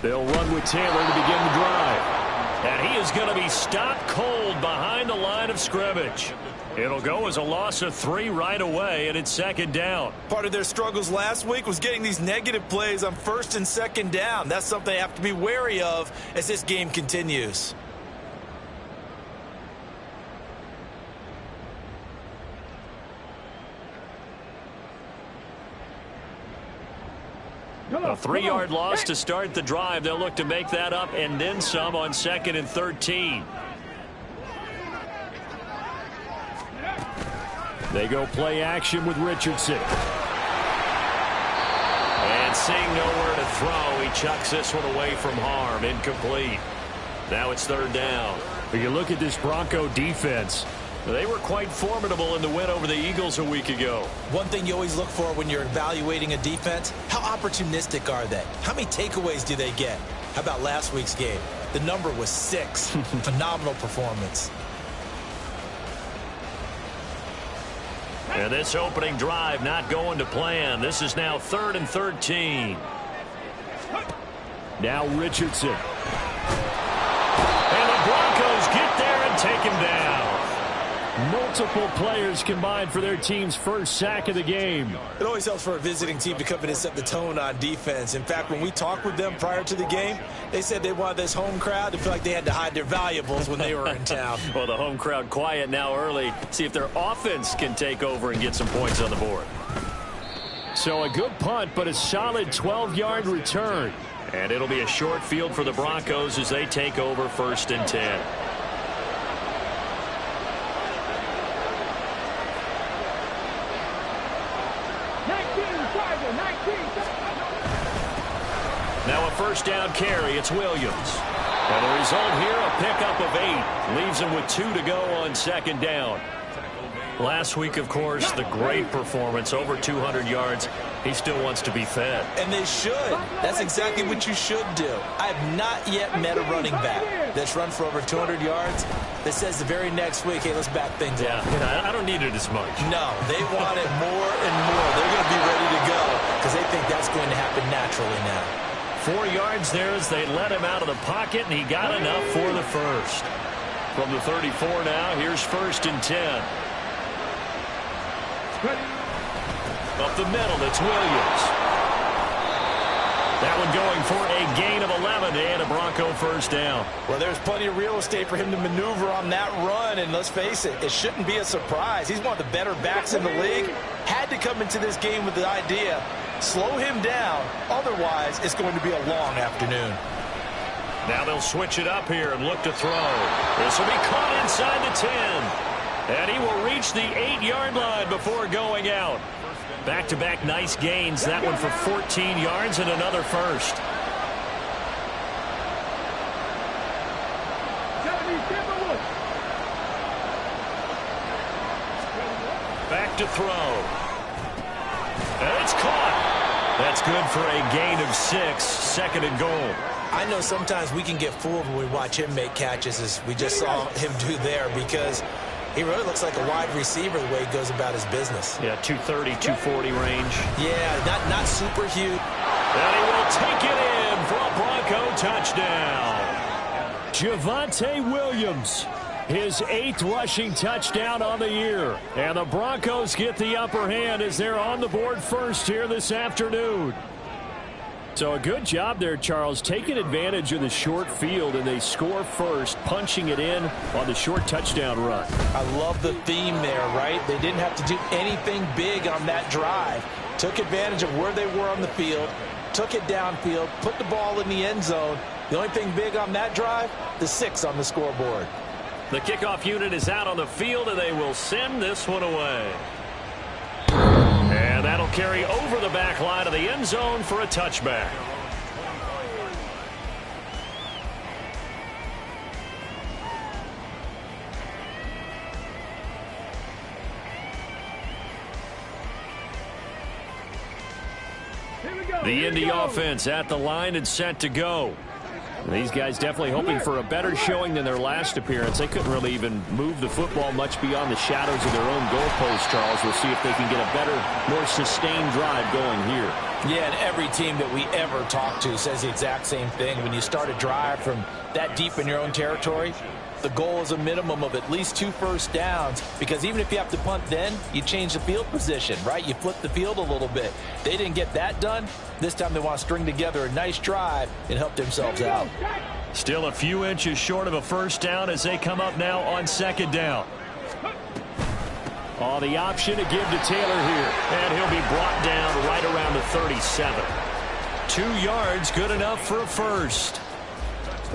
They'll run with Taylor to begin the drive. And he is going to be stopped cold behind the line of scrimmage. It'll go as a loss of 3 right away, and it's second down. Part of their struggles last week was getting these negative plays on first and second down. That's something they have to be wary of as this game continues. A 3-yard loss to start the drive. They'll look to make that up and then some on 2nd and 13. They go play action with Richardson. And seeing nowhere to throw, he chucks this one away from harm. Incomplete. Now it's 3rd down. But you look at this Bronco defense. They were quite formidable in the win over the Eagles a week ago. One thing you always look for when you're evaluating a defense, how opportunistic are they? How many takeaways do they get? How about last week's game? The number was 6. Phenomenal performance. And this opening drive not going to plan. This is now 3rd and 13. Now Richardson. And the Broncos get there and take him down. Multiple players combined for their team's first sack of the game. It always helps for a visiting team to come in and set the tone on defense. In fact, when we talked with them prior to the game, they said they wanted this home crowd to feel like they had to hide their valuables when they were in town. Well, the home crowd quiet now early. See if their offense can take over and get some points on the board. So a good punt, but a solid 12-yard return. And it'll be a short field for the Broncos as they take over 1st and 10. Now a 1st down carry. It's Williams. And the result here, a pickup of 8. Leaves him with 2 to go on 2nd down. Last week, of course, the great performance, over 200 yards. He still wants to be fed. And they should. That's exactly what you should do. I have not yet met a running back that's run for over 200 yards that says the very next week, hey, let's back things up. Yeah, I don't need it as much. No, they want it more and more. They're going to be ready to go because they think that's going to happen naturally now. 4 yards there as they let him out of the pocket, and he got enough for the first. From the 34 now, here's 1st and 10. Up the middle, it's Williams. That one going for a gain of 11 and a Bronco 1st down. Well, there's plenty of real estate for him to maneuver on that run, and let's face it, it shouldn't be a surprise. He's one of the better backs in the league. Had to come into this game with the idea, slow him down, otherwise it's going to be a long afternoon. Now they'll switch it up here and look to throw. This will be caught inside the 10. And he will reach the 8-yard line before going out. Back-to-back nice gains. That one for 14 yards and another first. Back to throw. And it's caught. That's good for a gain of 6. 2nd and goal. I know sometimes we can get fooled when we watch him make catches, as we just saw him do there, because he really looks like a wide receiver the way he goes about his business. Yeah, 230, 240 range. Yeah, not super huge. And he will take it in for a Bronco touchdown. Javonte Williams, his 8th rushing touchdown on the year. And the Broncos get the upper hand as they're on the board first here this afternoon. So a good job there, Charles, taking advantage of the short field, and they score first, punching it in on the short touchdown run. I love the theme there, right? They didn't have to do anything big on that drive. Took advantage of where they were on the field, took it downfield, put the ball in the end zone. The only thing big on that drive, the 6 on the scoreboard. The kickoff unit is out on the field, and they will send this one away. And that'll carry over the back line of the end zone for a touchback. The Indy offense at the line and set to go. These guys definitely hoping for a better showing than their last appearance. They couldn't really even move the football much beyond the shadows of their own goalpost, Charles. We'll see if they can get a better, more sustained drive going here. Yeah, and every team that we ever talk to says the exact same thing. When you start a drive from that deep in your own territory, the goal is a minimum of at least 2 first downs, because even if you have to punt then, you change the field position, right? You flip the field a little bit. They didn't get that done. This time they want to string together a nice drive and help themselves out. Still a few inches short of a first down as they come up now on 2nd down. Oh, the option to give to Taylor here. And he'll be brought down right around the 37. 2 yards, good enough for a first.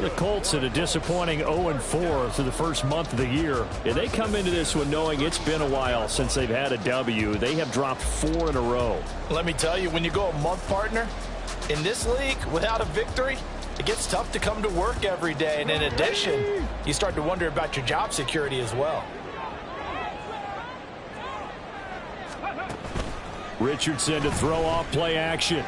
The Colts at a disappointing 0-4 through the first month of the year. And they come into this one knowing it's been a while since they've had a W. They have dropped 4 in a row. Let me tell you, when you go a month, partner, in this league without a victory, it gets tough to come to work every day. And in addition, you start to wonder about your job security as well. Richardson to throw off play action.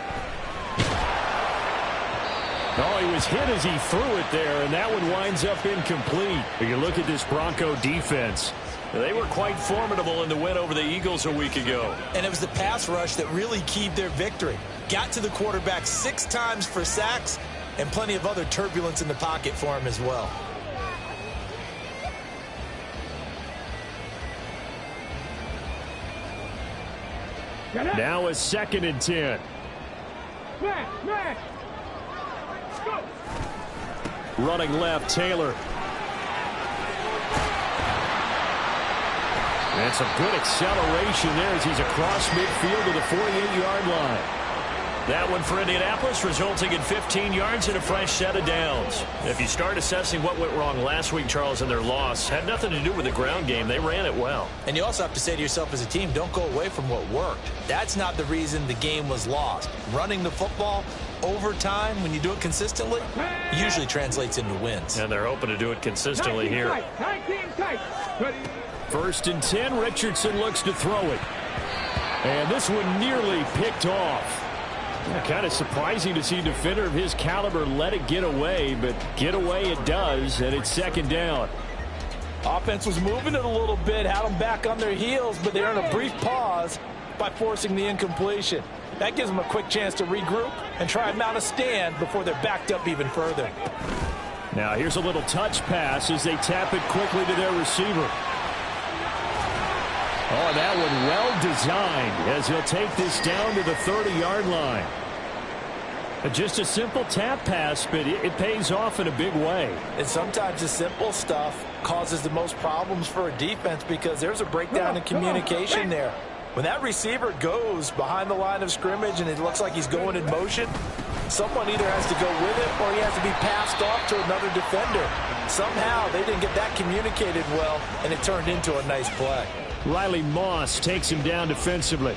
Oh, he was hit as he threw it there, and that one winds up incomplete. But you look at this Bronco defense. They were quite formidable in the win over the Eagles a week ago. And it was the pass rush that really keyed their victory. Got to the quarterback 6 times for sacks, and plenty of other turbulence in the pocket for him as well. Now a 2nd and 10. Running left, Taylor. And some good acceleration there as he's across midfield to the 48-yard line. That one for Indianapolis, resulting in 15 yards and a fresh set of downs. If you start assessing what went wrong last week, Charles, in their loss, had nothing to do with the ground game. They ran it well. And you also have to say to yourself as a team, don't go away from what worked. That's not the reason the game was lost. Running the football over time, when you do it consistently, usually translates into wins. And they're hoping to do it consistently here. 1st and 10, Richardson looks to throw it. And this one nearly picked off. Kind of surprising to see a defender of his caliber let it get away, but get away it does, and it's 2nd down. Offense was moving it a little bit, had them back on their heels, but they're in a brief pause by forcing the incompletion. That gives them a quick chance to regroup and try and mount a stand before they're backed up even further. Now here's a little touch pass as they tap it quickly to their receiver. Oh, that one well designed as he'll take this down to the 30-yard line. Just a simple tap pass, but it pays off in a big way. And sometimes the simple stuff causes the most problems for a defense because there's a breakdown in communication there. When that receiver goes behind the line of scrimmage and it looks like he's going in motion, someone either has to go with it or he has to be passed off to another defender. Somehow they didn't get that communicated well, and it turned into a nice play. Riley Moss takes him down defensively.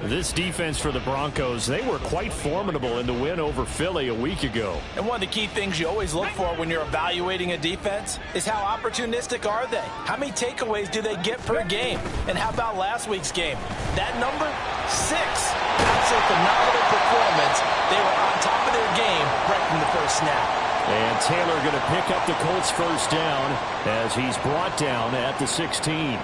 This defense for the Broncos, they were quite formidable in the win over Philly a week ago. And one of the key things you always look for when you're evaluating a defense is how opportunistic are they? How many takeaways do they get per game? And how about last week's game? That number, 6. That's a phenomenal performance. They were on top of their game right from the first snap. And Taylor going to pick up the Colts first down as he's brought down at the 16.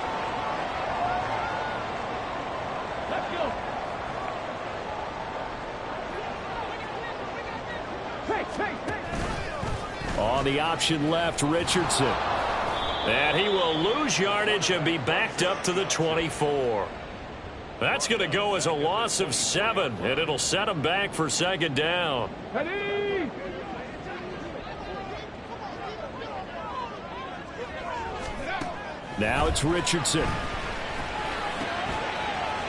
On the option left, Richardson. And he will lose yardage and be backed up to the 24. That's going to go as a loss of 7, and it'll set him back for 2nd down. Now it's Richardson.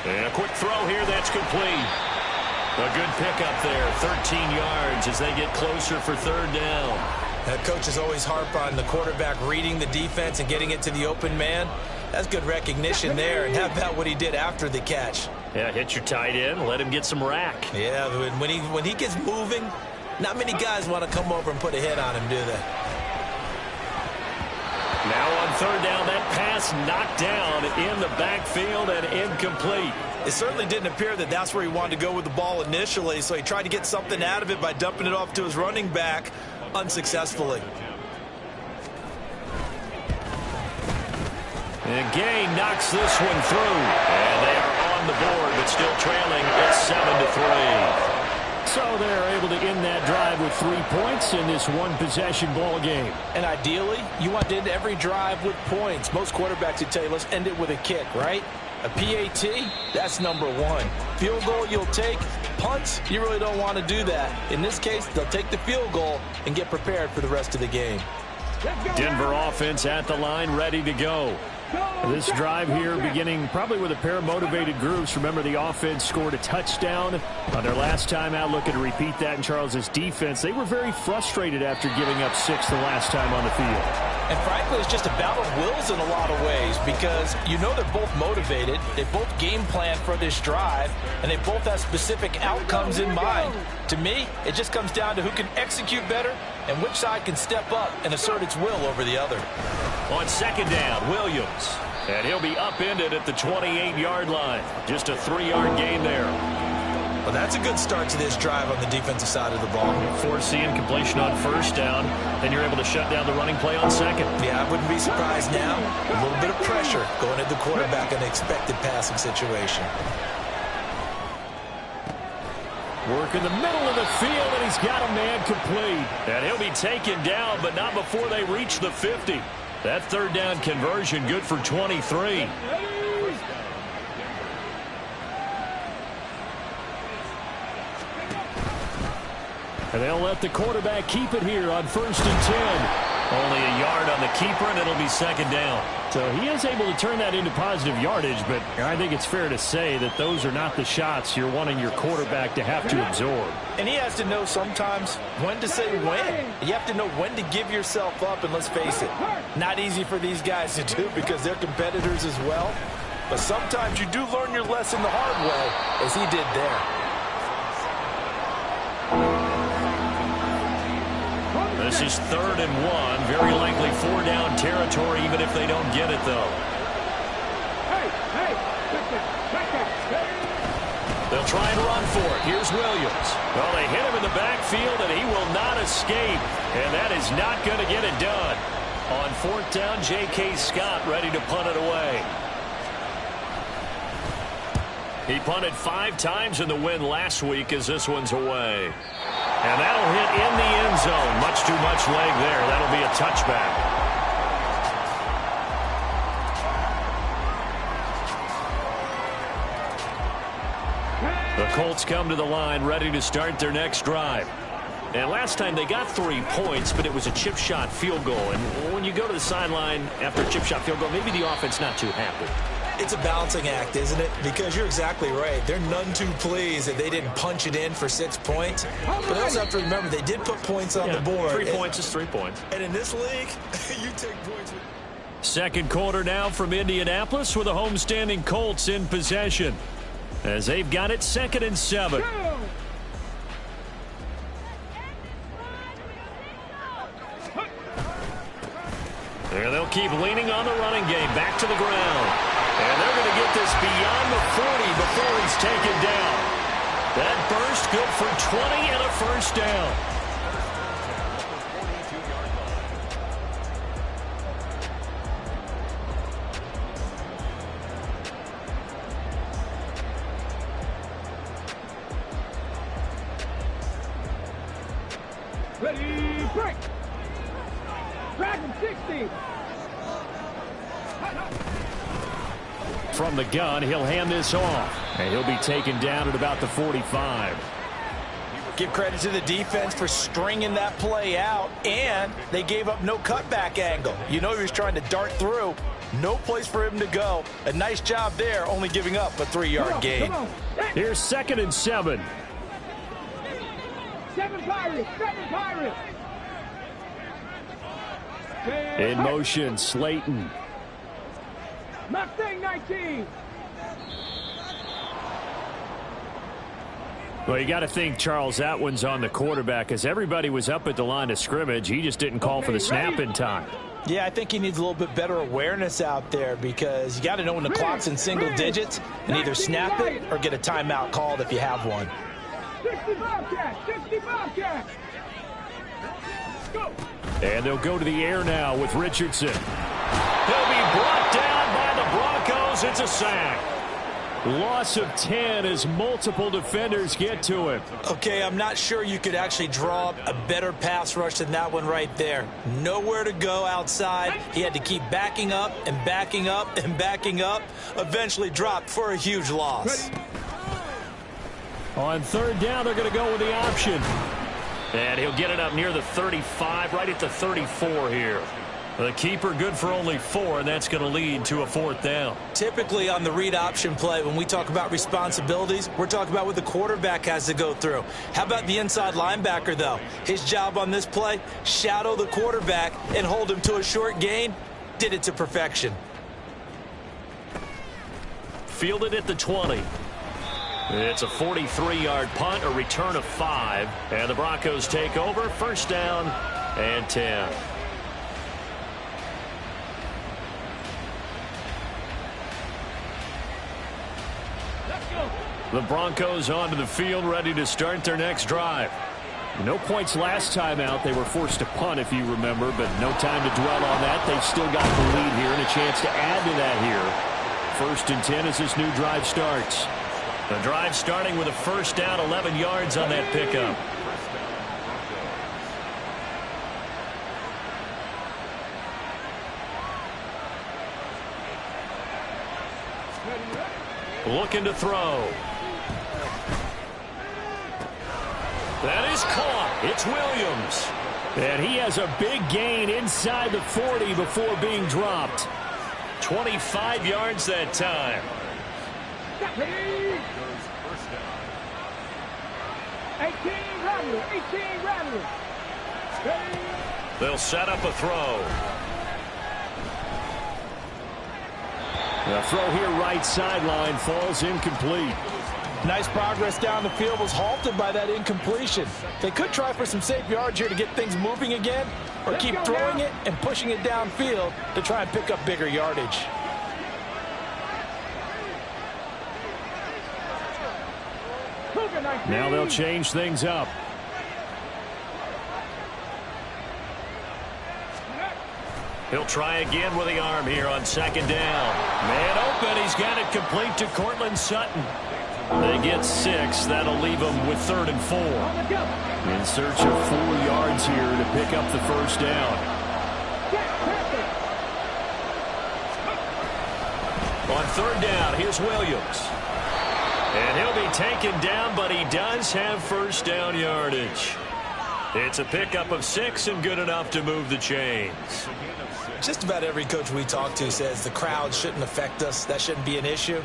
And a quick throw here that's complete. A good pickup there, 13 yards as they get closer for 3rd down. Coaches always harp on the quarterback reading the defense and getting it to the open man. That's good recognition there. And how about what he did after the catch? Yeah, hit your tight end, let him get some rack. Yeah, when he gets moving, not many guys want to come over and put a hit on him, do they? Now on 3rd down, that pass knocked down in the backfield and incomplete. It certainly didn't appear that that's where he wanted to go with the ball initially, so he tried to get something out of it by dumping it off to his running back. unsuccessfully. And Gay knocks this one through. And they are on the board, but still trailing. It's 7-3. So they're able to end that drive with 3 points in this one-possession ball game. And ideally, you want to end every drive with points. Most quarterbacks would tell you, let's end it with a kick, right? A PAT, that's number one. Field goal you'll take. Punts, you really don't want to do that. In this case, they'll take the field goal and get prepared for the rest of the game. Denver offense at the line, ready to go. This drive here beginning probably with a pair of motivated groups. Remember, the offense scored a touchdown on their last time out. Looking to repeat that in Charles's defense. They were very frustrated after giving up 6 the last time on the field. And frankly, it's just a battle of wills in a lot of ways because you know they're both motivated. They both game plan for this drive, and they both have specific outcomes in mind. To me, it just comes down to who can execute better and which side can step up and assert its will over the other. On second down, Williams. And he'll be upended at the 28-yard line. Just a 3-yard gain there. Well, that's a good start to this drive on the defensive side of the ball. Forcing completion on first down. Then you're able to shut down the running play on second. Yeah, I wouldn't be surprised now. A little bit of pressure going at the quarterback in an expected passing situation. Work in the middle of the field, and he's got a man complete. And he'll be taken down, but not before they reach the 50. That third down conversion good for 23. And they'll let the quarterback keep it here on 1st and 10. Only a yard on the keeper, and it'll be second down. So he is able to turn that into positive yardage, but I think it's fair to say that those are not the shots you're wanting your quarterback to have to absorb. And he has to know sometimes when to say when. You have to know when to give yourself up, and let's face it, not easy for these guys to do because they're competitors as well. But sometimes you do learn your lesson the hard way, as he did there. This is 3rd and 1. Very likely 4-down territory, even if they don't get it, though. They'll try and run for it. Here's Williams. Well, they hit him in the backfield, and he will not escape. And that is not going to get it done. On 4th down, J.K. Scott ready to punt it away. He punted 5 times in the win last week as this one's away. And that'll hit in the end zone. Much too much leg there. That'll be a touchback. The Colts come to the line ready to start their next drive. And last time they got 3 points, but it was a chip shot field goal. And when you go to the sideline after a chip shot field goal, maybe the offense not too happy. It's a balancing act, isn't it? Because you're exactly right. They're none too pleased that they didn't punch it in for 6 points. But they also have to remember they did put points on the board. 3 points is 3 points. And in this league, you take points. Second quarter now from Indianapolis with the homestanding Colts in possession. As they've got it 2nd and 7. There they'll keep leaning on the running game. Back to the ground. And they're going to get this beyond the 40 before he's taken down. That burst good for 20 and a first down. Ready, break. Dragon 60. From the gun, he'll hand this off. And he'll be taken down at about the 45. Give credit to the defense for stringing that play out, and they gave up no cutback angle. You know he was trying to dart through. No place for him to go. A nice job there, only giving up a 3-yard gain. Here's 2nd and 7. 7 Pirates, 7 Pirates. In motion, Slayton. Mustang 19. Well, you got to think, Charles, that one's on the quarterback as everybody was up at the line of scrimmage. He just didn't call for the snap in time. Yeah, I think he needs a little bit better awareness out there because you got to know when the clock's in single digits and either snap it or get a timeout called if you have one. 60 Bobcats, 60 Bobcats. And they'll go to the air now with Richardson. He'll be brought down by the Broncos. It's a sack. Loss of 10 as multiple defenders get to him. Okay, I'm not sure you could actually draw up a better pass rush than that one right there. Nowhere to go outside. He had to keep backing up and backing up and backing up. Eventually dropped for a huge loss. On third down, they're going to go with the option. And he'll get it up near the 35, right at the 34 here. The keeper good for only 4, and that's going to lead to a fourth down. Typically on the read option play, when we talk about responsibilities, we're talking about what the quarterback has to go through. How about the inside linebacker, though? His job on this play, shadow the quarterback and hold him to a short gain. Did it to perfection. Fielded at the 20. It's a 43-yard punt, a return of 5. And the Broncos take over, first down and 10. The Broncos onto the field, ready to start their next drive. No points last time out. They were forced to punt, if you remember, but no time to dwell on that. They've still got the lead here and a chance to add to that here. First and 10 as this new drive starts. The drive starting with a first down, 11 yards on that pickup. Looking to throw. That is caught. It's Williams. And he has a big gain inside the 40 before being dropped. 25 yards that time. 18 Rattler. They'll set up a throw. The throw here right sideline falls incomplete. Nice progress down the field, was halted by that incompletion. They could try for some safe yards here to get things moving again, or keep throwing it and pushing it downfield to try and pick up bigger yardage. Now they'll change things up. He'll try again with the arm here on second down. Man open. He's got it complete to Cortland Sutton. They get 6. That'll leave them with 3rd and 4. In search of 4 yards here to pick up the first down. On third down, here's Williams. And he'll be taken down, but he does have first down yardage. It's a pickup of 6 and good enough to move the chains. Just about every coach we talk to says the crowd shouldn't affect us. That shouldn't be an issue.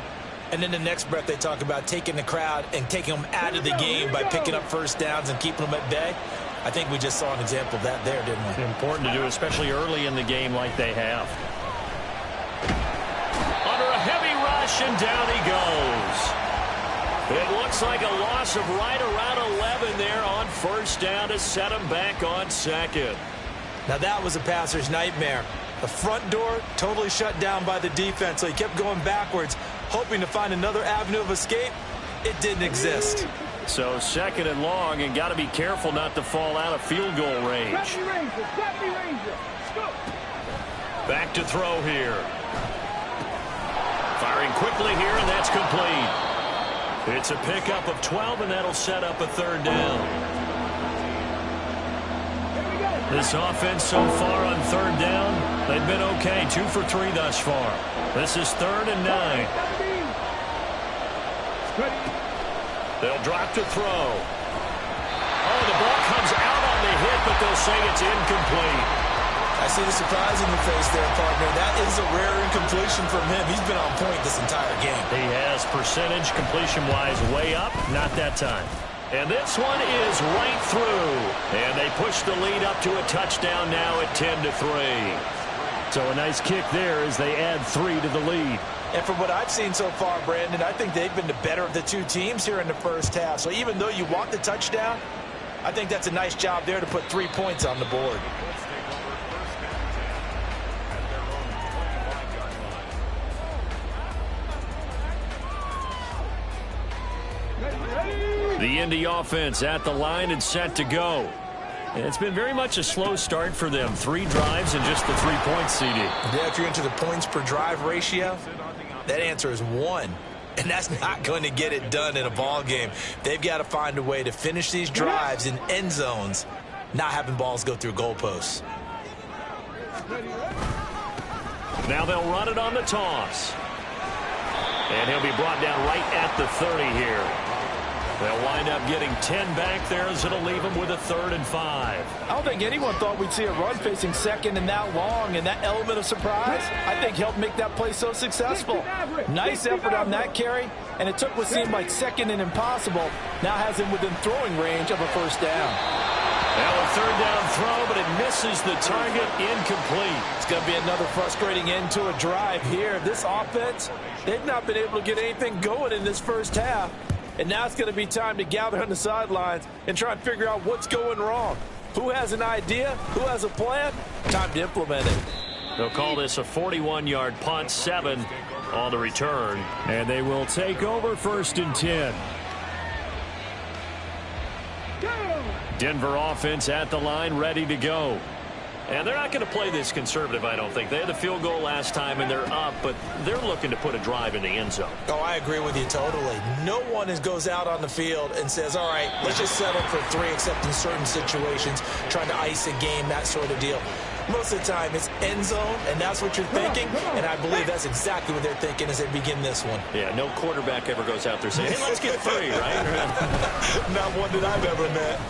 And in the next breath, they talk about taking the crowd and taking them out of the game by picking up first downs and keeping them at bay. I think we just saw an example of that there, didn't we? Important to do, especially early in the game like they have. Under a heavy rush, and down he goes. It looks like a loss of right around 11 there on first down to set him back on second. Now that was a passer's nightmare. The front door totally shut down by the defense, so he kept going backwards, hoping to find another avenue of escape. It didn't exist. So second and long, and got to be careful not to fall out of field goal range. Back to throw here. Firing quickly here, and that's complete. It's a pickup of 12, and that'll set up a third down. This offense so far on third down, they've been okay. 2 for 3 thus far. This is 3rd and 9. They'll drop to throw. Oh, the ball comes out on the hit, but they'll say it's incomplete. I see the surprise in your face there, partner. That is a rare incompletion from him. He's been on point this entire game. He has percentage completion-wise way up. Not that time. And this one is right through. And they push the lead up to a touchdown now at 10-3. So a nice kick there as they add 3 to the lead. And from what I've seen so far, Brandon, I think they've been the better of the two teams here in the first half. So even though you want the touchdown, I think that's a nice job there to put 3 points on the board. The Indy offense at the line and set to go. It's been very much a slow start for them. 3 drives and just the 3 points, CD. Yeah, if you're into the points per drive ratio, that answer is 1. And that's not going to get it done in a ball game. They've got to find a way to finish these drives in end zones, not having balls go through goalposts. Now they'll run it on the toss. And he'll be brought down right at the 30 here. They'll wind up getting 10 back there as it'll leave them with a 3rd and 5. I don't think anyone thought we'd see a run facing second and that long, and that element of surprise, I think, helped make that play so successful. Nice effort on that carry, and it took what seemed like second and impossible, now has him within throwing range of a 1st down. Now a 3rd down throw, but it misses the target, incomplete. It's going to be another frustrating end to a drive here. This offense, they've not been able to get anything going in this 1st half. And now it's going to be time to gather on the sidelines and try and figure out what's going wrong. Who has an idea? Who has a plan? Time to implement it. They'll call this a 41-yard punt, 7 on the return. And they will take over 1st and 10. Denver offense at the line, ready to go. And they're not going to play this conservative, I don't think. They had the field goal last time, and they're up, but they're looking to put a drive in the end zone. Oh, I agree with you totally. No one goes out on the field and says, all right, let's just settle for 3, except in certain situations, trying to ice a game, that sort of deal. Most of the time, it's end zone, and that's what you're thinking, and I believe that's exactly what they're thinking as they begin this one. Yeah, no quarterback ever goes out there saying, hey, let's get 3, right? Not one that I've ever met.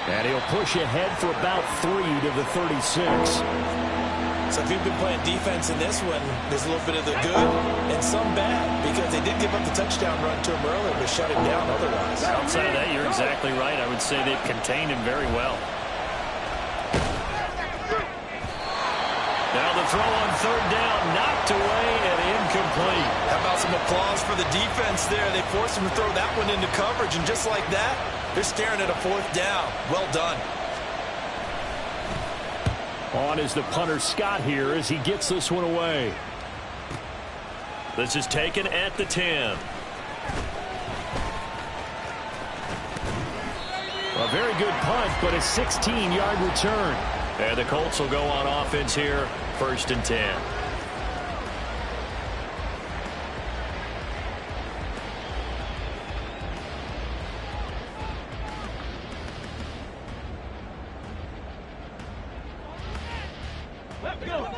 And he'll push ahead for about 3 to the 36. So if you've been playing defense in this one, there's a little bit of the good and some bad, because they did give up the touchdown run to him earlier, but shut him down otherwise. Outside of that, you're exactly right. I would say they've contained him very well. Now the throw on 3rd down, knocked away and incomplete. How about some applause for the defense there? They forced him to throw that one into coverage, and just like that, they're staring at a 4th down. Well done. On is the punter Scott here as he gets this one away. This is taken at the 10. A very good punt, but a 16-yard return. And the Colts will go on offense here, 1st and 10.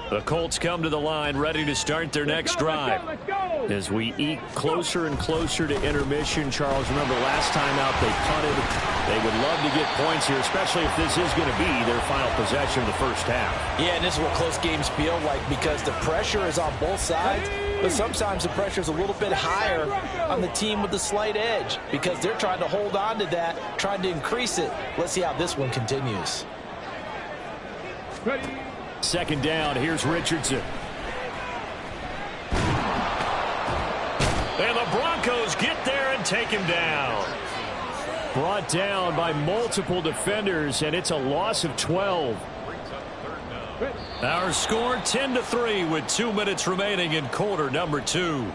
The Colts come to the line, ready to start their next drive. As we eke closer and closer to intermission, Charles, remember last time out they punted. They would love to get points here, especially if this is going to be their final possession of the 1st half. Yeah, and this is what close games feel like, because the pressure is on both sides, but sometimes the pressure is a little bit higher on the team with the slight edge, because they're trying to hold on to that, trying to increase it. Let's see how this one continues. 2nd down, here's Richardson. And the Broncos get there and take him down. Brought down by multiple defenders, and it's a loss of 12. Our score 10-3 with 2 minutes remaining in quarter number 2.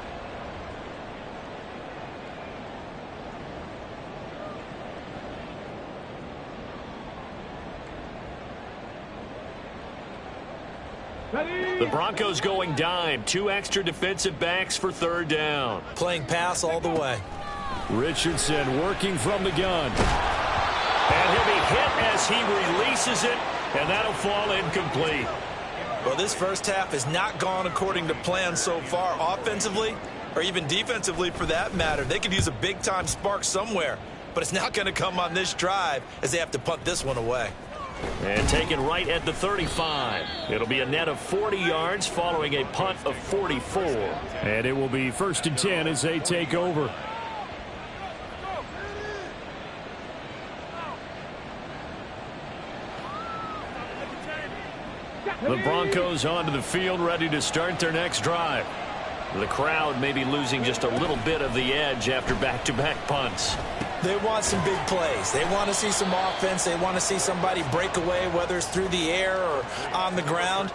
The Broncos going dime. 2 extra defensive backs for 3rd down. Playing pass all the way. Richardson working from the gun. And he'll be hit as he releases it, and that'll fall incomplete. Well, this 1st half has not gone according to plan so far, offensively or even defensively for that matter. They could use a big-time spark somewhere, but it's not going to come on this drive as they have to punt this one away. And taken right at the 35. It'll be a net of 40 yards following a punt of 44. And it will be 1st and 10 as they take over. The Broncos onto the field, ready to start their next drive. The crowd may be losing just a little bit of the edge after back-to-back punts. They want some big plays. They want to see some offense. They want to see somebody break away, whether it's through the air or on the ground.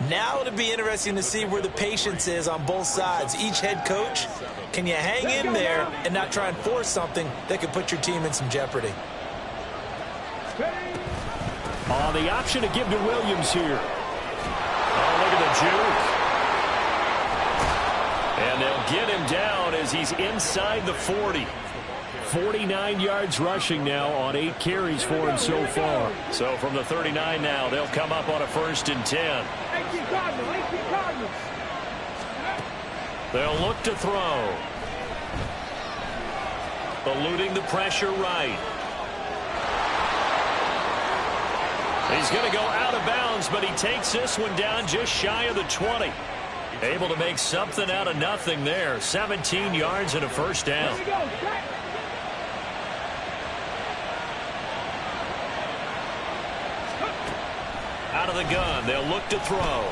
Now it'll be interesting to see where the patience is on both sides. Each head coach, can you hang in there and not try and force something that could put your team in some jeopardy? On the option to give to Williams here. Oh, look at the juke. And they'll get him down as he's inside the 40. 49 yards rushing now on 8 carries for him so far. So from the 39 now, they'll come up on a 1st and 10. They'll look to throw. Eluding the pressure right. He's going to go out of bounds, but he takes this one down just shy of the 20. Able to make something out of nothing there. 17 yards and a 1st down. Out of the gun, they'll look to throw.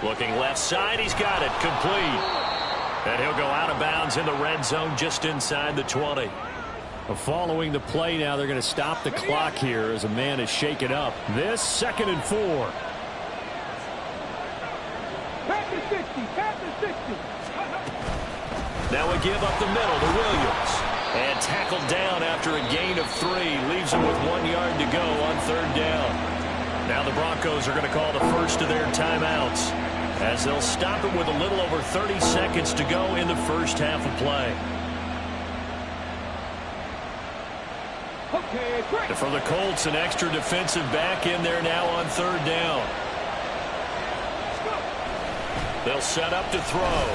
Looking left side, he's got it, complete. And he'll go out of bounds in the red zone just inside the 20. Following the play now, they're going to stop the clock here as a man is shaken up. This 2nd and 4. Now we give up the middle to Williams. And tackled down after a gain of 3. Leaves him with 1 yard to go on 3rd down. Now the Broncos are going to call the first of their timeouts, as they'll stop it with a little over 30 seconds to go in the first half of play. And for the Colts, an extra defensive back in there now on 3rd down. They'll set up to throw.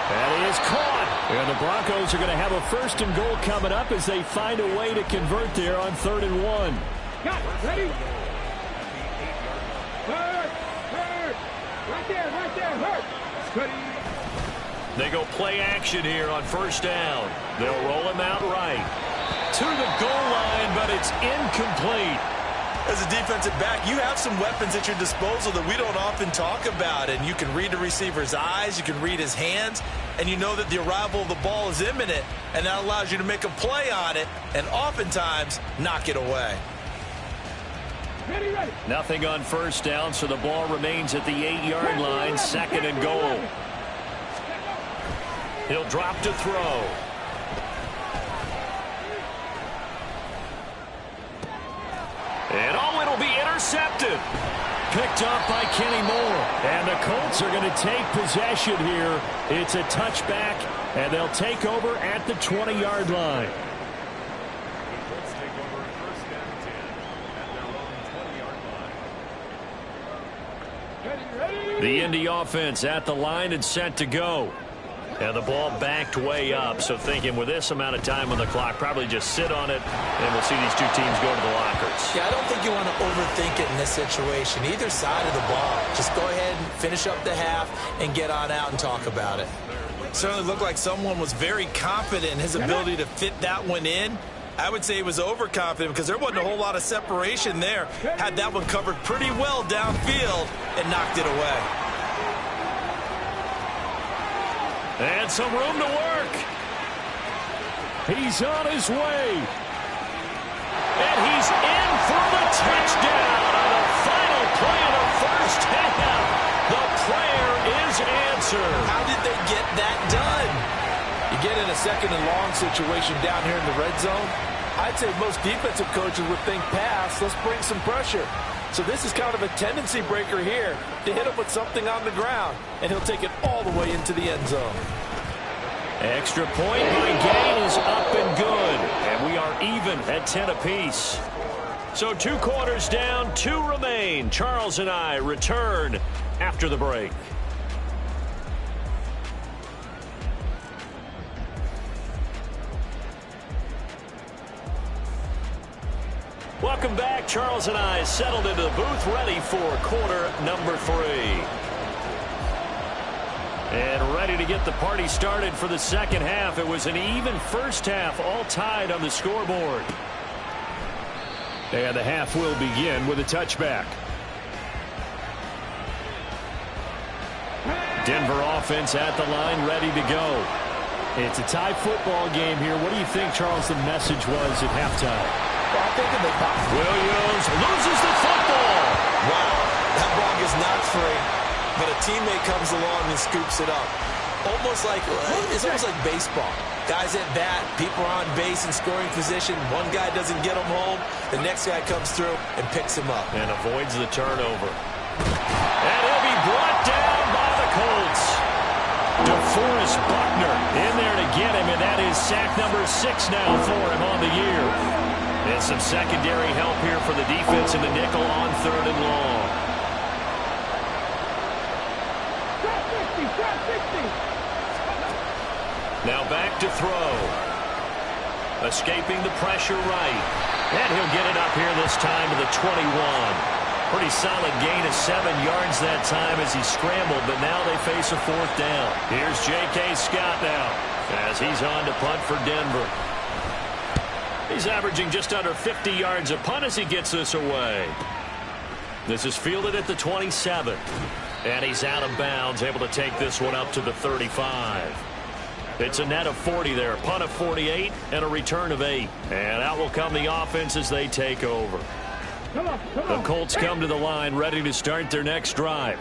And he is caught. And the Broncos are going to have a 1st and goal coming up as they find a way to convert there on 3rd and 1. Got it. Ready? Hurt. Right there, hurt. Ready. They go play action here on 1st down. They'll roll him out right to the goal line, but it's incomplete. As a defensive back, you have some weapons at your disposal that we don't often talk about. And you can read the receiver's eyes, you can read his hands, and you know that the arrival of the ball is imminent, and that allows you to make a play on it and oftentimes knock it away. Ready. Nothing on 1st down, so the ball remains at the 8-yard line, 2nd and goal. He'll drop to throw. And it'll be intercepted. Picked up by Kenny Moore. And the Colts are going to take possession here. It's a touchback, and they'll take over at the 20-yard line. The Indy offense at the line and set to go. And the ball backed way up, so thinking with this amount of time on the clock, probably just sit on it, and we'll see these two teams go to the lockers. Yeah, I don't think you want to overthink it in this situation. Either side of the ball. Just go ahead and finish up the half and get on out and talk about it. Certainly looked like someone was very confident in his ability to fit that one in. I would say he was overconfident because there wasn't a whole lot of separation there. Had that one covered pretty well downfield and knocked it away. And some room to work. He's on his way. And he's in for the touchdown on the final play of the first half. The prayer is answered. How did they get that done? You get in a 2nd and long situation down here in the red zone. I'd say most defensive coaches would think pass. Let's bring some pressure. So this is kind of a tendency breaker here to hit him with something on the ground, and he'll take it all the way into the end zone. Extra point by Gain is up and good, and we are even at 10 apiece. So 2 quarters down, 2 remain. Charles and I return after the break. Welcome back. Charles and I settled into the booth, ready for quarter number 3. And ready to get the party started for the second half. It was an even first half, all tied on the scoreboard. And the half will begin with a touchback. Denver offense at the line, ready to go. It's a tie football game here. What do you think, Charles, the message was at halftime? Well, I think in the box. Williams loses the football. Wow, that ball is not free, but a teammate comes along and scoops it up. Almost like, it's almost like baseball. Guys at bat, people are on base in scoring position. One guy doesn't get him home. The next guy comes through and picks him up. And avoids the turnover. And he'll be brought down by the Colts. DeForest Buckner in there to get him, and that is sack number 6 now for him on the year. And some secondary help here for the defense in the nickel on 3rd and long. Now back to throw. Escaping the pressure right. And he'll get it up here this time to the 21. Pretty solid gain of 7 yards that time as he scrambled, but now they face a 4th down. Here's J.K. Scott now as he's on to punt for Denver. He's averaging just under 50 yards a punt as he gets this away. This is fielded at the 27. And he's out of bounds, able to take this one up to the 35. It's a net of 40 there, punt of 48, and a return of 8. And out will come the offense as they take over. The Colts come to the line ready to start their next drive.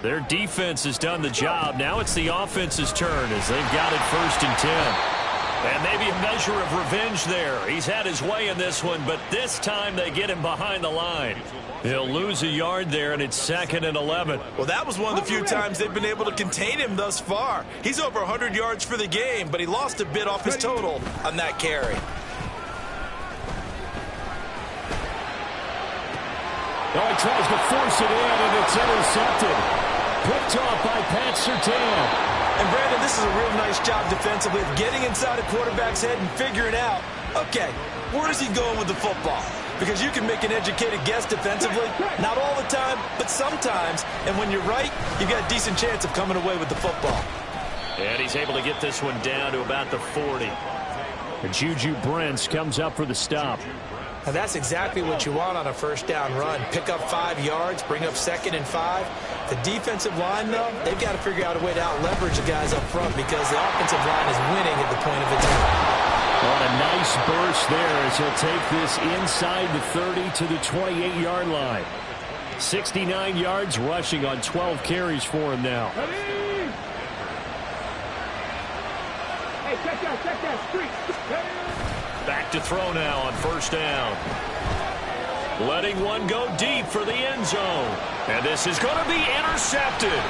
Their defense has done the job. Now it's the offense's turn as they've got it 1st and 10. And maybe a measure of revenge there. He's had his way in this one, but this time they get him behind the line. He'll lose a yard there, and it's 2nd and 11. Well, that was one of the few times they've been able to contain him thus far. He's over 100 yards for the game, but he lost a bit off his total on that carry. Oh, he tries to force it in, and it's intercepted. Picked off by Pat Surtain. And, Brandon, this is a real nice job defensively of getting inside a quarterback's head and figuring out, okay, where is he going with the football? Because you can make an educated guess defensively. Not all the time, but sometimes. And when you're right, you've got a decent chance of coming away with the football. And he's able to get this one down to about the 40. And Juju Brents comes up for the stop. Now that's exactly what you want on a 1st down run. Pick up 5 yards, bring up 2nd and 5. The defensive line, though, they've got to figure out a way to out-leverage the guys up front because the offensive line is winning at the point of attack. On a nice burst there as he'll take this inside the 30 to the 28-yard line. 69 yards rushing on 12 carries for him now. Hey, check that street. Back to throw now on 1st down. Letting one go deep for the end zone. And this is going to be intercepted.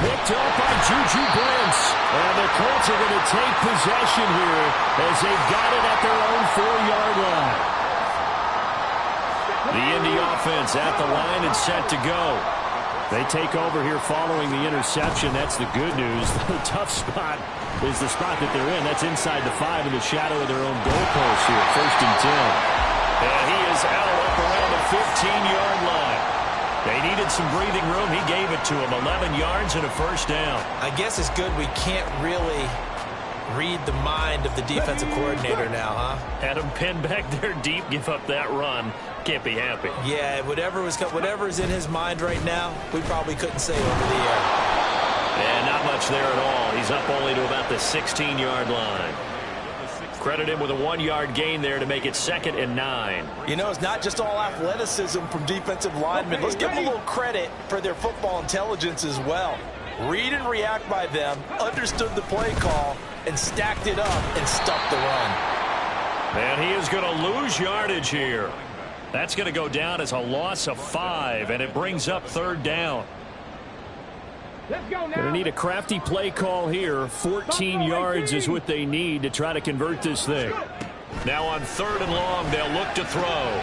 Picked up by Juju Brents. And the Colts are going to take possession here as they've got it at their own 4-yard line. The Indy offense at the line and set to go. They take over here following the interception. That's the good news. The tough spot is the spot that they're in. That's inside the 5 in the shadow of their own goalpost here. 1st and 10. And he is out up around the 15-yard line. They needed some breathing room. He gave it to him. 11 yards and a 1st down. I guess it's good we can't really read the mind of the defensive coordinator now, huh? Had him pinned back there deep, give up that run. Can't be happy. Yeah, whatever's in his mind right now, we probably couldn't say over the air. And not much there at all. He's up only to about the 16-yard line. Credit him with a 1-yard gain there to make it 2nd and 9. You know, it's not just all athleticism from defensive linemen. Let's give them a little credit for their football intelligence as well. Read and react by them, understood the play call, and stacked it up and stuffed the run. And he is going to lose yardage here. That's going to go down as a loss of 5, and it brings up 3rd down. Let's go now. Going to need a crafty play call here. 14 yards is what they need to try to convert this thing. Now on 3rd and long, they'll look to throw.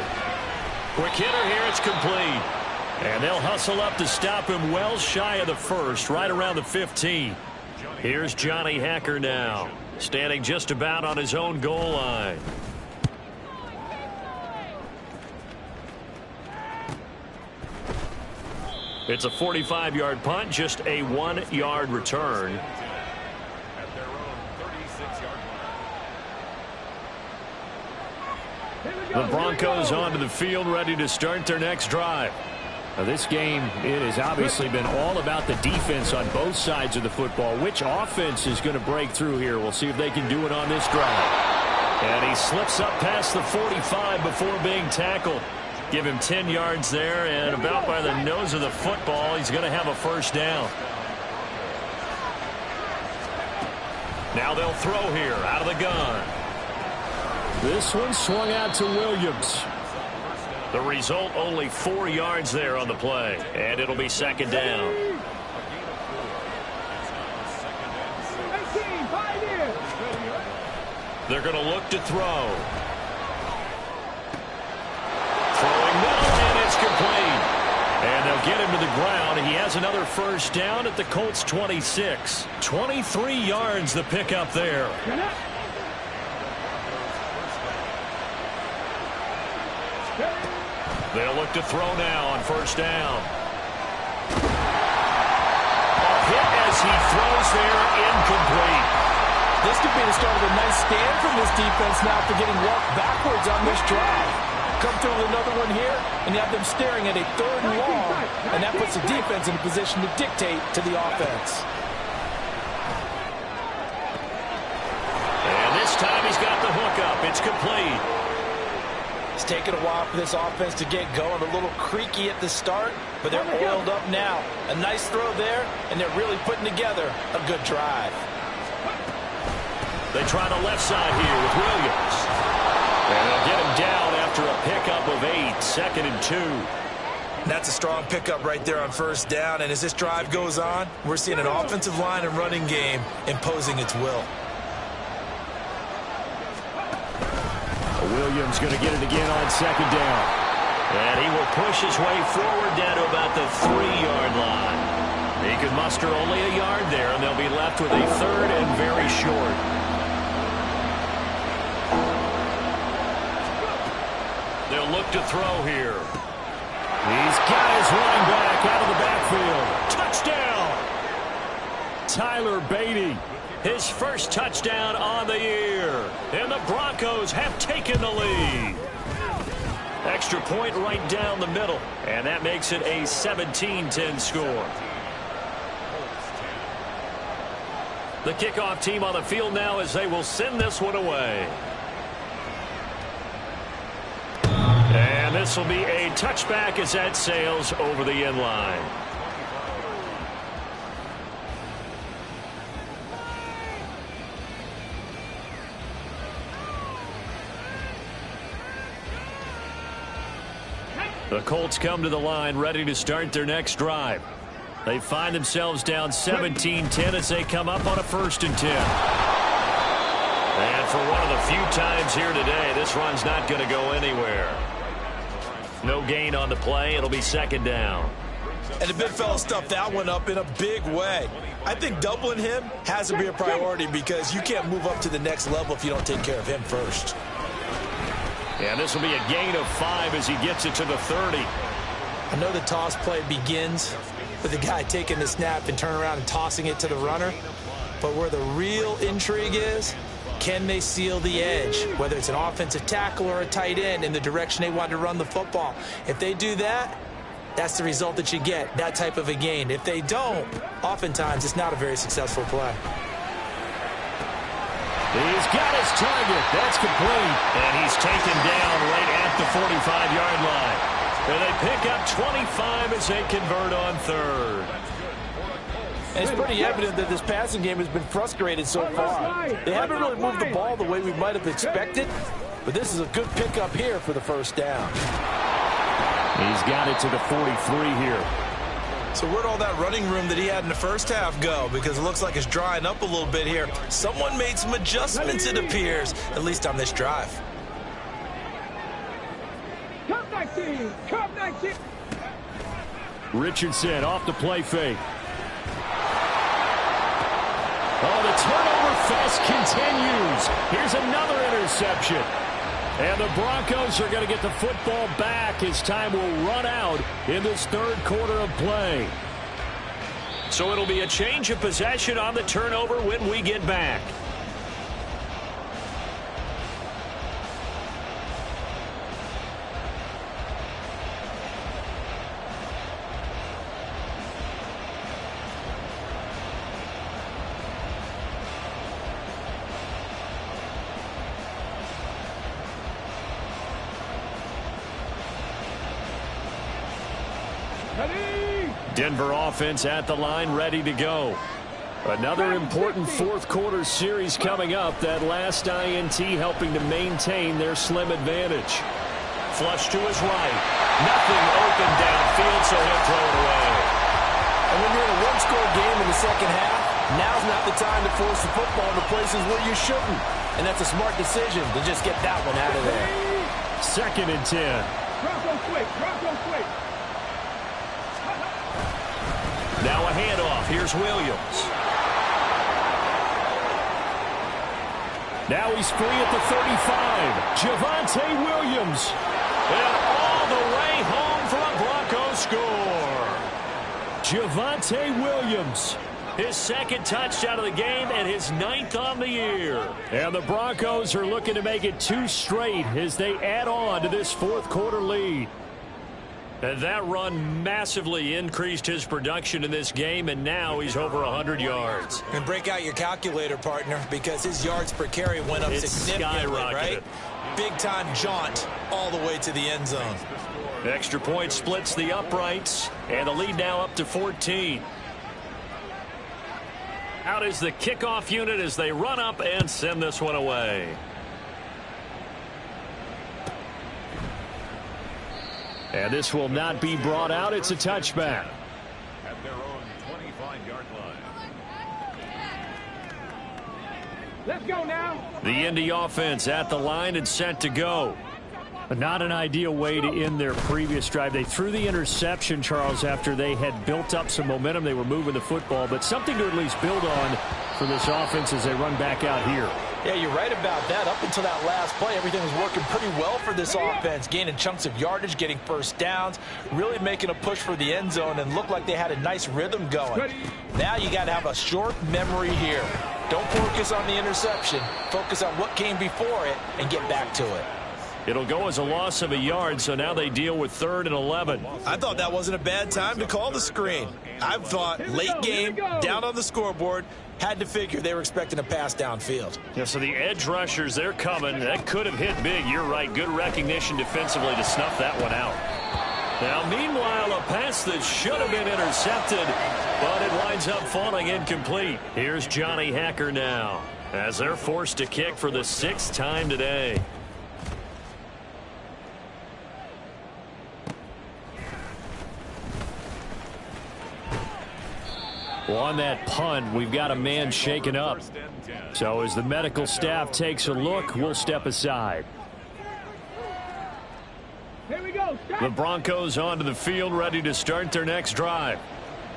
Quick hitter here, it's complete. And they'll hustle up to stop him well shy of the 1st, right around the 15. Here's Johnny Hacker now, standing just about on his own goal line. It's a 45-yard punt, just a 1-yard return. At their own 36-yard line. The Broncos onto the field, ready to start their next drive. Now this game, it has obviously been all about the defense on both sides of the football. Which offense is going to break through here? We'll see if they can do it on this drive. And he slips up past the 45 before being tackled. Give him 10 yards there, and about by the nose of the football, he's going to have a 1st down. Now they'll throw here out of the gun. This one swung out to Williams. The result, only 4 yards there on the play. And it'll be second down. They're going to look to throw. Throwing middle, and it's complete. And they'll get him to the ground. He has another first down at the Colts 26. 23 yards the pickup there. They'll look to throw now on first down. A hit as he throws there, incomplete. This could be the start of a nice stand from this defense now for getting walked backwards on this drive. Come through with another one here, and you have them staring at a 3rd and long, and that puts the defense in a position to dictate to the offense. And this time he's got the hook up. It's complete. It's taken a while for this offense to get going. A little creaky at the start, but they're oiled up now. A nice throw there, and they're really putting together a good drive. They try the left side here with Williams. And they'll get him down after a pickup of 8, 2nd and 2. That's a strong pickup right there on first down, and as this drive goes on, we're seeing an offensive line and running game imposing its will. Williams going to get it again on second down. And he will push his way forward down to about the 3-yard line. He could muster only a yard there, and they'll be left with a 3rd and very short. They'll look to throw here. He's got his running back out of the backfield. Touchdown! Tyler Beatty. His first touchdown on the year. And the Broncos have taken the lead. Extra point right down the middle. And that makes it a 17-10 score. The kickoff team on the field now as they will send this one away. And this will be a touchback as that sails over the end line. The Colts come to the line ready to start their next drive. They find themselves down 17-10 as they come up on a 1st and 10. And for one of the few times here today, this run's not going to go anywhere. No gain on the play. It'll be second down. And the big fella stuffed that one up in a big way. I think doubling him has to be a priority because you can't move up to the next level if you don't take care of him first. And this will be a gain of 5 as he gets it to the 30. I know the toss play begins with the guy taking the snap and turning around and tossing it to the runner. But where the real intrigue is, can they seal the edge, whether it's an offensive tackle or a tight end in the direction they want to run the football? If they do that, that's the result that you get, that type of a gain. If they don't, oftentimes it's not a very successful play. He's got his target. That's complete. And he's taken down right at the 45-yard line. And they pick up 25 as they convert on 3rd. And it's pretty evident that this passing game has been frustrated so far. They haven't really moved the ball the way we might have expected, but this is a good pickup here for the first down. He's got it to the 43 here. So where'd all that running room that he had in the first half go? Because it looks like it's drying up a little bit here. Someone made some adjustments, it appears, at least on this drive. Come 19! Come 19! Richardson off the play fake. Oh, the turnover fest continues. Here's another interception. And the Broncos are going to get the football back as time will run out in this 3rd quarter of play. So it'll be a change of possession on the turnover when we get back. Denver offense at the line, ready to go. Another important fourth quarter series coming up. That last INT helping to maintain their slim advantage. Flush to his right. Nothing open downfield, so he'll throw it away. And when you're in a one-score game in the second half, now's not the time to force the football into places where you shouldn't. And that's a smart decision to just get that one out of there. 2nd and 10. Bronco quick, Bronco quick. Now a handoff. Here's Williams. Now he's free at the 35. Javonte Williams. And all the way home for a Broncos score. Javonte Williams. His 2nd touchdown of the game and his 9th on the year. And the Broncos are looking to make it 2 straight as they add on to this fourth quarter lead. And that run massively increased his production in this game, and now he's over 100 yards. And break out your calculator, partner, because his yards per carry went up significantly, right? Big-time jaunt all the way to the end zone. Extra point splits the uprights, and the lead now up to 14. Out is the kickoff unit as they run up and send this one away. And this will not be brought out. It's a touchback. At their own 25-yard line. Let's go now. The Indy offense at the line and set to go. But not an ideal way to end their previous drive. They threw the interception, Charles, after they had built up some momentum. They were moving the football, but something to at least build on for this offense as they run back out here. Yeah, you're right about that. Up until that last play, everything was working pretty well for this offense, gaining chunks of yardage, getting first downs, really making a push for the end zone, and looked like they had a nice rhythm going. Now you got to have a short memory here. Don't focus on the interception. Focus on what came before it and get back to it. It'll go as a loss of a yard, so now they deal with 3rd and 11. I thought that wasn't a bad time to call the screen. I thought late game, down on the scoreboard, had to figure they were expecting a pass downfield. Yeah, so the edge rushers, they're coming. That could have hit big. You're right. Good recognition defensively to snuff that one out. Now, meanwhile, a pass that should have been intercepted, but it winds up falling incomplete. Here's Johnny Hacker now as they're forced to kick for the 6th time today. Well, on that punt, we've got a man shaken up. So as the medical staff takes a look, we'll step aside. Here we go. The Broncos onto the field, ready to start their next drive.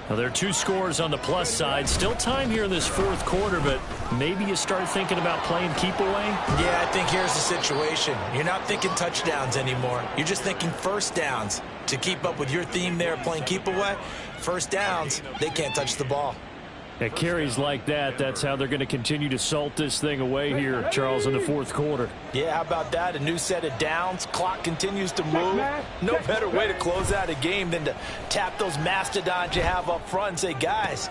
Now, there are 2 scores on the plus side. Still time here in this fourth quarter, but maybe you start thinking about playing keep away? Yeah, I think here's the situation. You're not thinking touchdowns anymore. You're just thinking first downs. To keep up with your theme there, playing keep away, first downs, they can't touch the ball. At carries like that, that's how they're going to continue to salt this thing away here, Charles, in the fourth quarter. Yeah, how about that? A new set of downs. Clock continues to move. No better way to close out a game than to tap those mastodons you have up front and say, guys,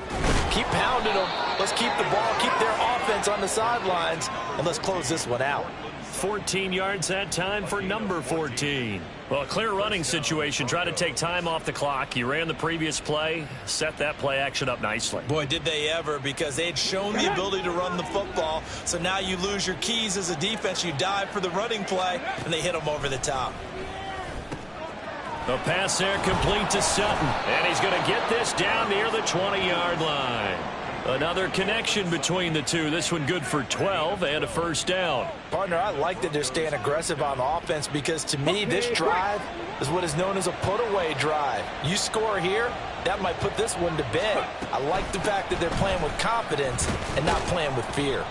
keep pounding them. Let's keep the ball, keep their offense on the sidelines, and let's close this one out. 14 yards that time for number 14. Well, a clear running situation. Try to take time off the clock. You ran the previous play, set that play action up nicely. Boy, did they ever, because they had shown the ability to run the football. So now you lose your keys as a defense. You dive for the running play, and they hit them over the top. The pass there complete to Sutton. And he's going to get this down near the 20-yard line. Another connection between the two. This one good for 12 and a first down. Partner, I like that they're staying aggressive on offense because to me this drive is what is known as a put-away drive. You score here, that might put this one to bed. I like the fact that they're playing with confidence and not playing with fear.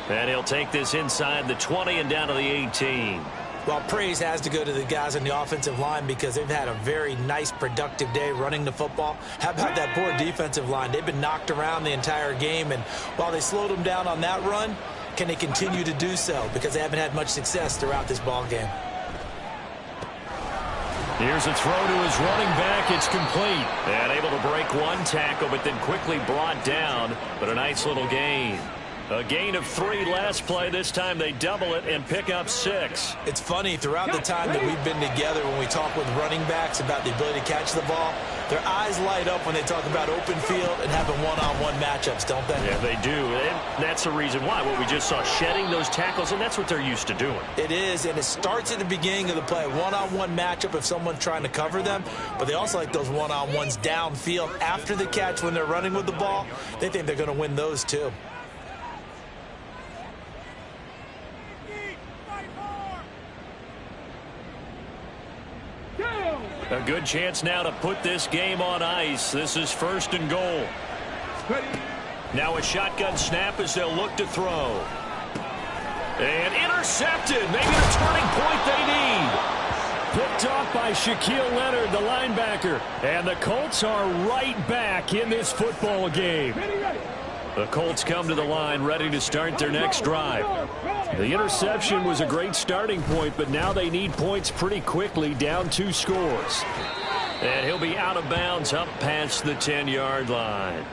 And he'll take this inside the 20 and down to the 18. Well, praise has to go to the guys on the offensive line because they've had a very nice, productive day running the football. How about that poor defensive line? They've been knocked around the entire game, and while they slowed them down on that run, can they continue to do so? Because they haven't had much success throughout this ball game. Here's a throw to his running back. It's complete. And able to break one tackle, but then quickly brought down. But a nice little gain. A gain of 3 last play. This time they double it and pick up 6. It's funny, throughout the time that we've been together when we talk with running backs about the ability to catch the ball, Their eyes light up when they talk about open field and having one-on-one matchups, don't they? Yeah, they do. And that's the reason why. What we just saw, shedding those tackles, and that's what they're used to doing. It is, and it starts at the beginning of the play. One-on-one matchup if someone's trying to cover them, but they also like those one-on-ones downfield after the catch when they're running with the ball. They think they're going to win those too. A good chance now to put this game on ice. This is 1st and goal. Now a shotgun snap as they'll look to throw. And intercepted. Maybe the turning point they need. Picked off by Shaquille Leonard, the linebacker. And the Colts are right back in this football game. The Colts come to the line ready to start their next drive. The interception was a great starting point, but now they need points pretty quickly, down 2 scores. And he'll be out of bounds up past the 10-yard line.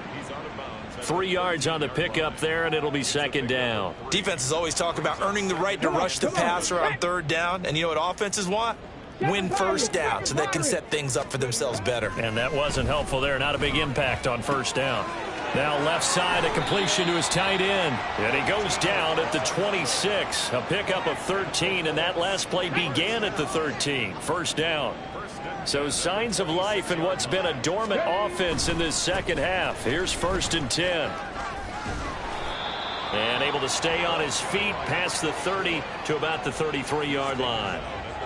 3 yards on the pickup there, and it'll be 2nd down. Defenses always talk about earning the right to rush the passer on 3rd down, and you know what offenses want? Win 1st down so they can set things up for themselves better. And that wasn't helpful there. Not a big impact on 1st down. Now left side, a completion to his tight end. And he goes down at the 26. A pickup of 13, and that last play began at the 13. 1st down. So signs of life in what's been a dormant offense in this second half. Here's 1st and 10. And able to stay on his feet past the 30 to about the 33-yard line.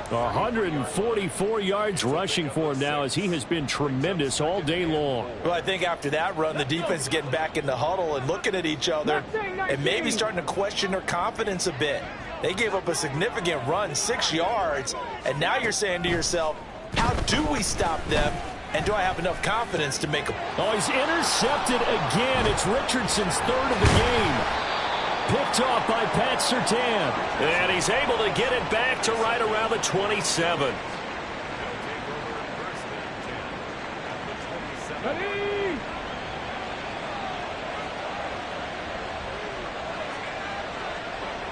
144 yards rushing for him now as he has been tremendous all day long. Well, I think after that run, the defense is getting back in the huddle and looking at each other and maybe starting to question their confidence a bit. They gave up a significant run, 6 yards, and now you're saying to yourself, how do we stop them, and do I have enough confidence to make them? Oh, he's intercepted again. It's Richardson's 3rd of the game. Picked off by Pat Surtain. And he's able to get it back to right around the 27.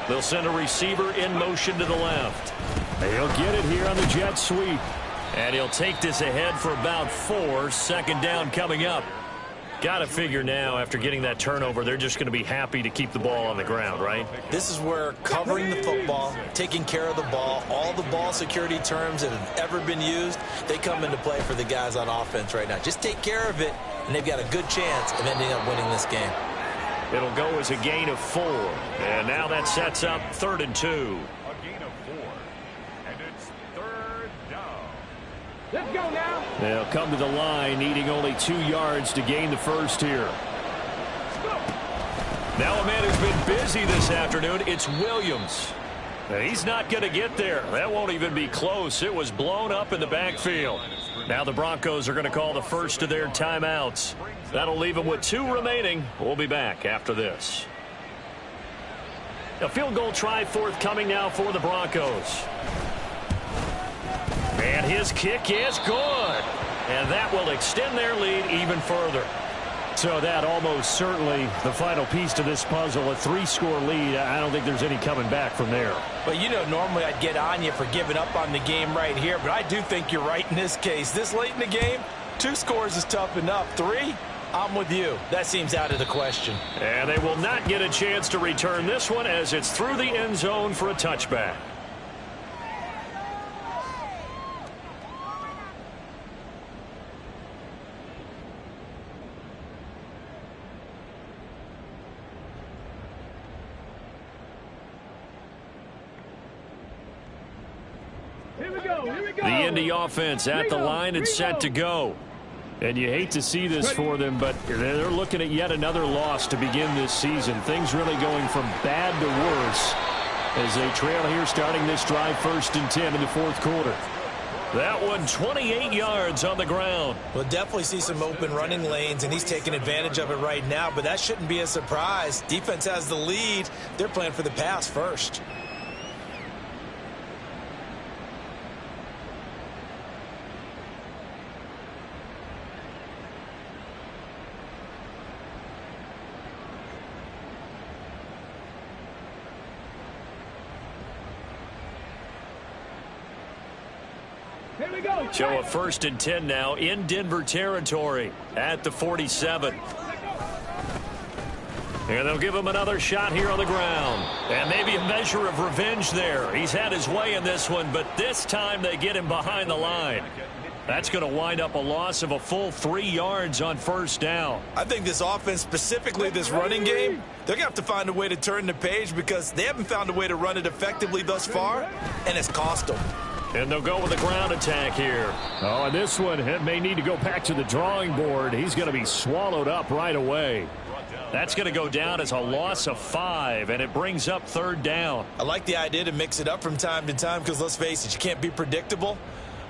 They'll send a receiver in motion to the left. He'll get it here on the jet sweep. And he'll take this ahead for about 4. 2nd down coming up. Got to figure now, after getting that turnover, they're just going to be happy to keep the ball on the ground, right? This is where covering the football, taking care of the ball, all the ball security terms that have ever been used, they come into play for the guys on offense right now. Just take care of it, and they've got a good chance of ending up winning this game. It'll go as a gain of 4. And now that sets up 3rd and 2. A gain of 4. And it's 3rd down. Let's go now. They'll come to the line, needing only 2 yards to gain the first here. Now a man who's been busy this afternoon, it's Williams. And he's not going to get there. That won't even be close. It was blown up in the backfield. Now the Broncos are going to call the first of their timeouts. That'll leave them with 2 remaining. We'll be back after this. A field goal try forthcoming now for the Broncos. And his kick is good. And that will extend their lead even further. So that almost certainly the final piece to this puzzle, a 3-score lead. I don't think there's any coming back from there. Well, you know, normally I'd get on you for giving up on the game right here, but I do think you're right in this case. This late in the game, 2 scores is tough enough. 3, I'm with you. That seems out of the question. And they will not get a chance to return this one as it's through the end zone for a touchback. The Indy offense at the line and set to go. And you hate to see this for them, but they're looking at yet another loss to begin this season. Things really going from bad to worse as they trail here starting this drive 1st and 10 in the 4th quarter. That one 28 yards on the ground. We'll definitely see some open running lanes, and he's taking advantage of it right now, but that shouldn't be a surprise. Defense has the lead. They're playing for the pass first. we go. So a 1st and 10 now in Denver territory at the 47. And they'll give him another shot here on the ground. And maybe a measure of revenge there. He's had his way in this one, but this time they get him behind the line. That's going to wind up a loss of a full 3 yards on 1st down. I think this offense, specifically this running game, they're going to have to find a way to turn the page because they haven't found a way to run it effectively thus far, and it's cost them. And they'll go with a ground attack here. Oh, and this one may need to go back to the drawing board. He's going to be swallowed up right away. That's going to go down as a loss of 5, and it brings up 3rd down. I like the idea to mix it up from time to time because, let's face it, you can't be predictable.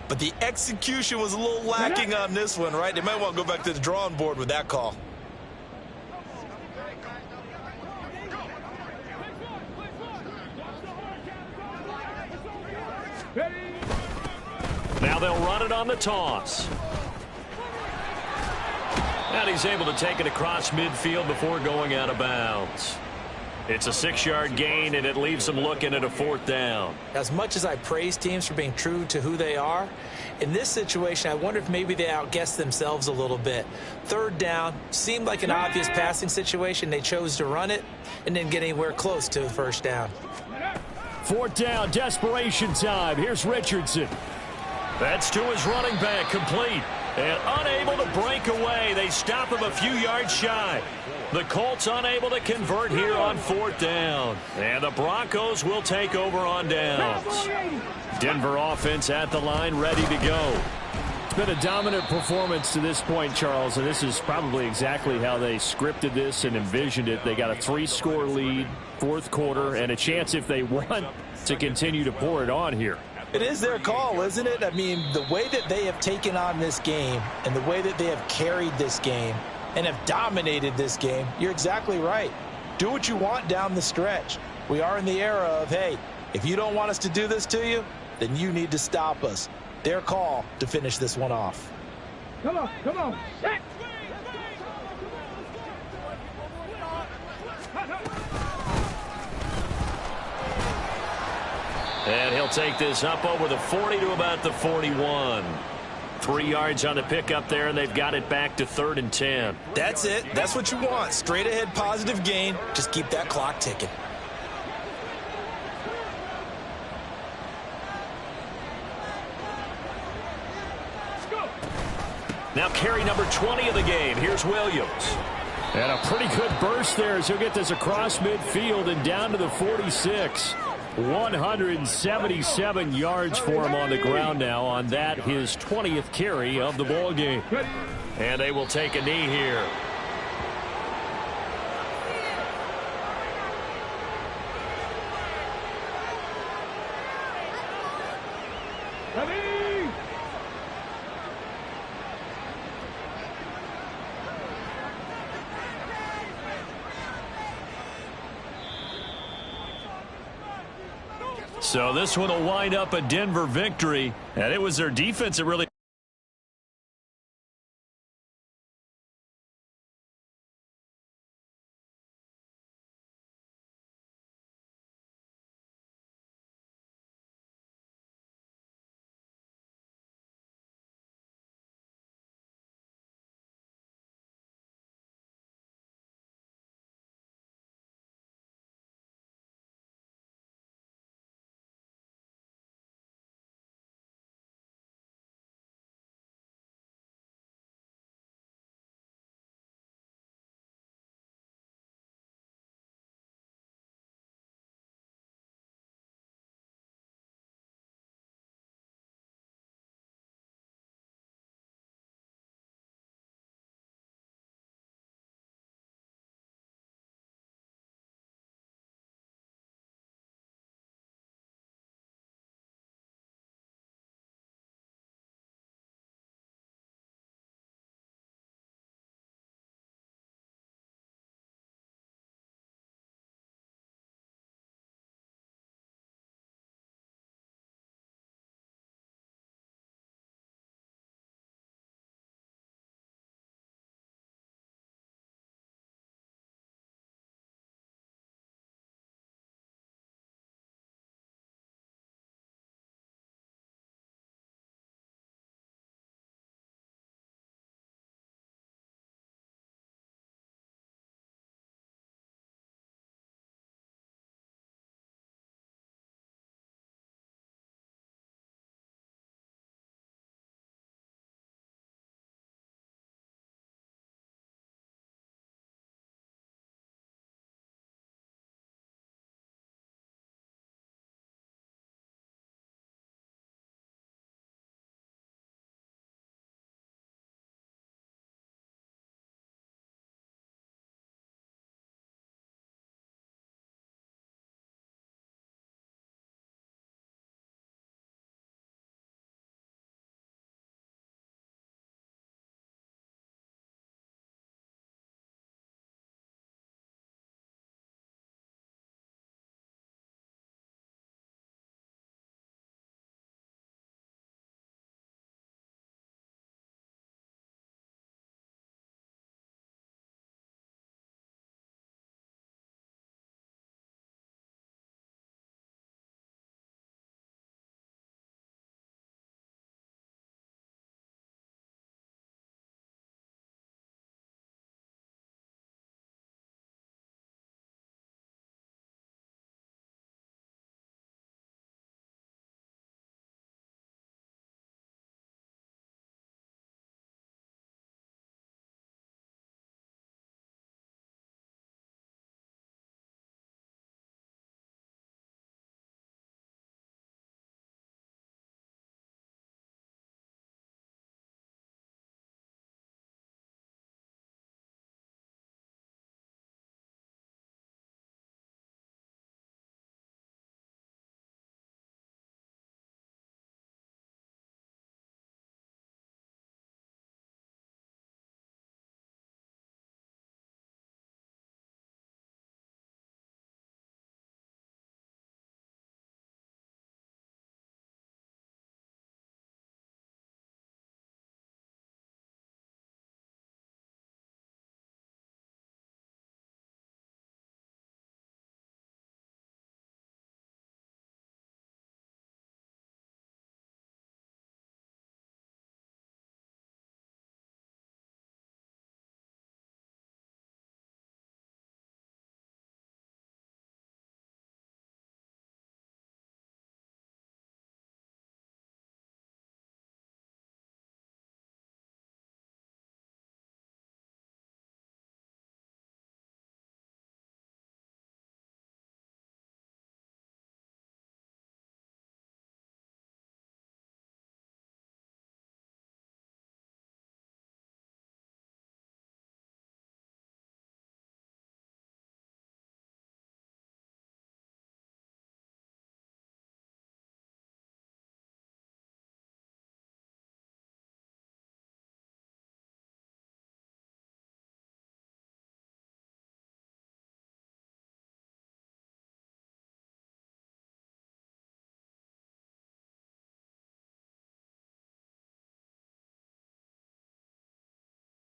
But the execution was a little lacking on this one, right? They might want to go back to the drawing board with that call. Now they'll run it on the toss. And he's able to take it across midfield before going out of bounds. It's a 6-yard gain, and it leaves them looking at a 4th down. As much as I praise teams for being true to who they are, in this situation, I wonder if maybe they outguessed themselves a little bit. 3rd down seemed like an obvious passing situation. They chose to run it and didn't get anywhere close to the 1st down. 4th down, desperation time. Here's Richardson. That's to his running back, complete. And unable to break away. They stop him a few yards shy. The Colts unable to convert here on 4th down. And the Broncos will take over on downs. Denver offense at the line, ready to go. It's been a dominant performance to this point, Charles, and this is probably exactly how they scripted this and envisioned it. They got a 3-score lead, 4th quarter, and a chance if they want to continue to pour it on here. It is their call, isn't it? I mean, the way that they have taken on this game and the way that they have carried this game and have dominated this game, you're exactly right. Do what you want down the stretch. We are in the era of, hey, if you don't want us to do this to you, then you need to stop us. Their call to finish this one off. Come on, come on. Set. And he'll take this up over the 40 to about the 41. 3 yards on the pickup there, and they've got it back to 3rd and 10. That's it. That's what you want. Straight ahead positive gain. Just keep that clock ticking. Now carry number 20 of the game. Here's Williams. And a pretty good burst there as he'll get this across midfield and down to the 46. 177 yards for him on the ground now on that, his 20th carry of the ball game. And they will take a knee here. So this one will wind up a Denver victory, and it was their defense that really